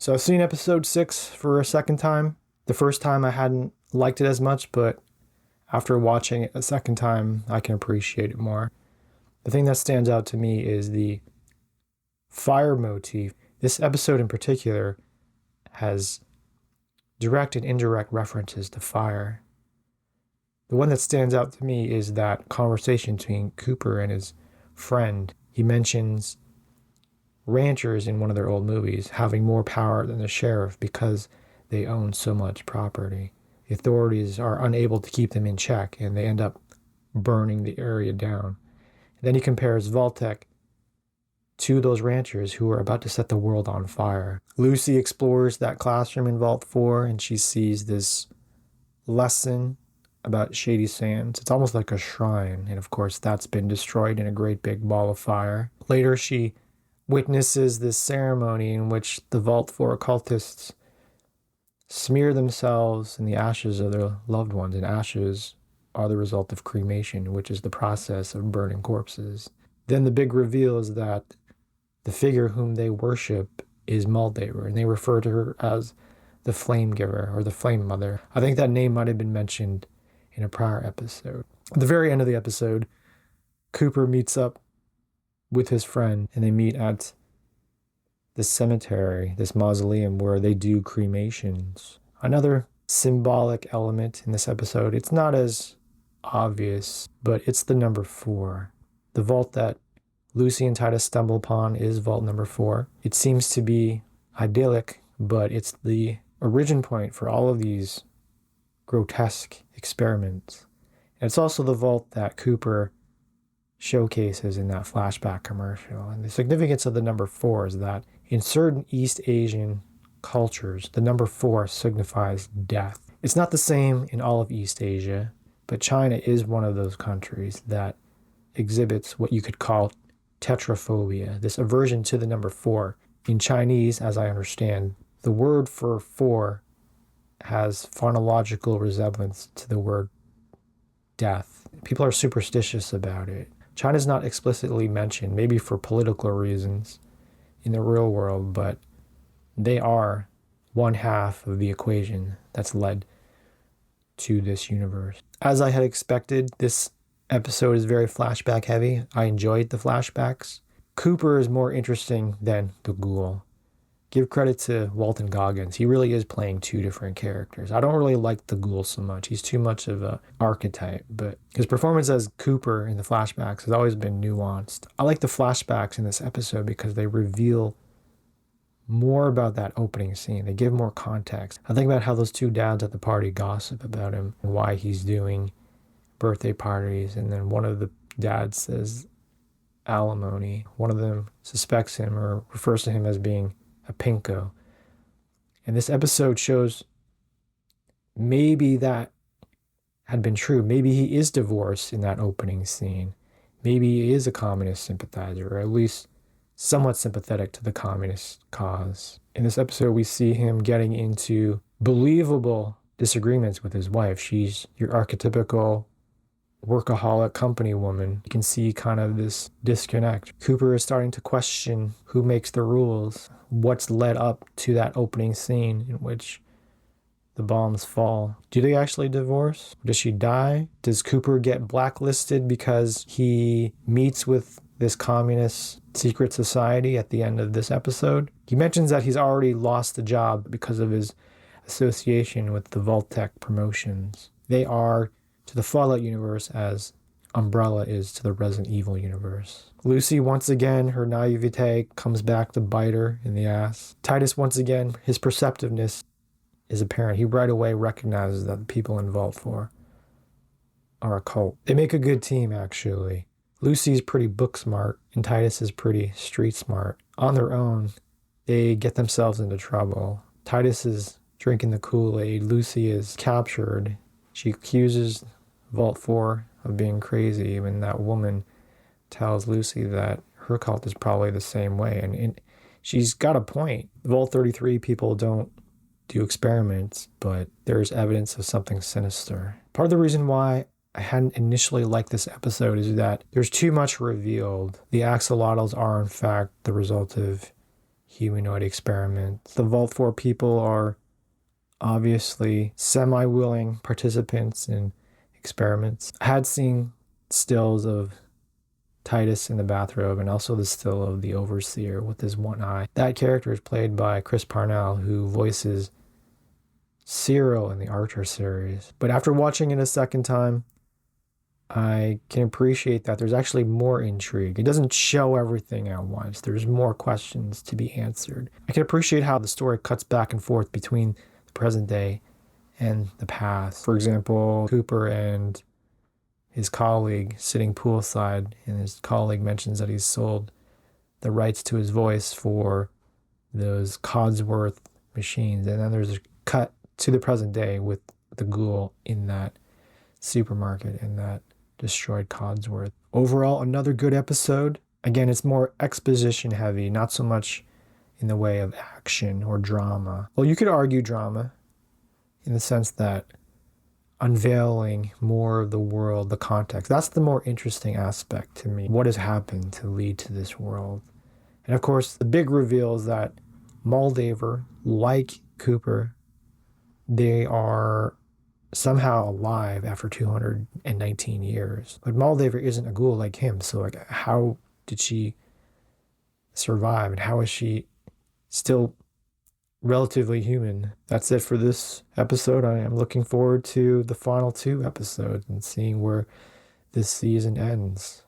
So I've seen episode 6 for a second time. The first time I hadn't liked it as much, but after watching it a second time, I can appreciate it more. The thing that stands out to me is the fire motif. This episode in particular has direct and indirect references to fire. The one that stands out to me is that conversation between Cooper and his friend. He mentions ranchers in one of their old movies having more power than the sheriff because they own so much property. The authorities are unable to keep them in check and they end up burning the area down. Then he compares Vault-Tec to those ranchers who are about to set the world on fire. Lucy explores that classroom in Vault 4 and she sees this lesson about Shady Sands. It's almost like a shrine, and of course that's been destroyed in a great big ball of fire. Later she witnesses this ceremony in which the Vault 4 occultists smear themselves in the ashes of their loved ones, and ashes are the result of cremation, which is the process of burning corpses. Then the big reveal is that the figure whom they worship is Moldaver, and they refer to her as the Flame Giver or the Flame Mother. I think that name might have been mentioned in a prior episode. At the very end of the episode, Cooper meets up with his friend and they meet at this cemetery, this mausoleum where they do cremations. Another symbolic element in this episode, it's not as obvious, but it's the number 4. The vault that Lucy and Titus stumble upon is vault number 4. It seems to be idyllic, but it's the origin point for all of these grotesque experiments. And it's also the vault that Cooper showcases in that flashback commercial. And the significance of the number 4 is that in certain East Asian cultures, the number 4 signifies death. It's not the same in all of East Asia, but China is one of those countries that exhibits what you could call tetraphobia, this aversion to the number 4. In Chinese, as I understand, the word for 4 has phonological resemblance to the word death. People are superstitious about it. China's not explicitly mentioned, maybe for political reasons in the real world, but they are one half of the equation that's led to this universe. As I had expected, this episode is very flashback heavy. I enjoyed the flashbacks. Cooper is more interesting than the ghoul. Give credit to Walton Goggins. He really is playing 2 different characters. I don't really like the ghoul so much. He's too much of an archetype, but his performance as Cooper in the flashbacks has always been nuanced. I like the flashbacks in this episode because they reveal more about that opening scene. They give more context. I think about how those 2 dads at the party gossip about him and why he's doing birthday parties, and then one of the dads says alimony. One of them suspects him or refers to him as being a pinko. And this episode shows maybe that had been true. Maybe he is divorced in that opening scene. Maybe he is a communist sympathizer, or at least somewhat sympathetic to the communist cause. In this episode, we see him getting into believable disagreements with his wife. She's your archetypical workaholic company woman. You can see kind of this disconnect. Cooper is starting to question who makes the rules, what's led up to that opening scene in which the bombs fall. Do they actually divorce? Does she die? Does Cooper get blacklisted because he meets with this communist secret society at the end of this episode? He mentions that he's already lost the job because of his association with the Vault-Tec promotions. They are to the Fallout universe as Umbrella is to the Resident Evil universe. Lucy, once again, her naivete comes back to bite her in the ass. Titus, once again, his perceptiveness is apparent. He right away recognizes that the people in Vault 4 are a cult. They make a good team, actually. Lucy's pretty book smart, and Titus is pretty street smart. On their own, they get themselves into trouble. Titus is drinking the Kool-Aid. Lucy is captured. She accuses Vault 4 of being crazy, and that woman tells Lucy that her cult is probably the same way. And she's got a point. Vault 33 people don't do experiments, but there's evidence of something sinister. Part of the reason why I hadn't initially liked this episode is that there's too much revealed. The axolotls are, in fact, the result of humanoid experiments. The Vault 4 people are obviously semi-willing participants in experiments. I had seen stills of Titus in the bathrobe and also the still of the Overseer with his one eye. That character is played by Chris Parnell, who voices Cyril in the Archer series. But after watching it a second time, I can appreciate that there's actually more intrigue. It doesn't show everything at once. There's more questions to be answered. I can appreciate how the story cuts back and forth between the present day and the past. For example, Cooper and his colleague sitting poolside, and his colleague mentions that he's sold the rights to his voice for those Codsworth machines. And then there's a cut to the present day with the ghoul in that supermarket and that destroyed Codsworth. Overall, another good episode. Again, it's more exposition heavy, not so much in the way of action or drama. Well, you could argue drama in the sense that unveiling more of the world, the context. That's the more interesting aspect to me. What has happened to lead to this world? And of course, the big reveal is that Moldaver, like Cooper, they are somehow alive after 219 years. But Moldaver isn't a ghoul like him, so like, how did she survive, and how is she still relatively human? That's it for this episode. I am looking forward to the final 2 episodes and seeing where this season ends.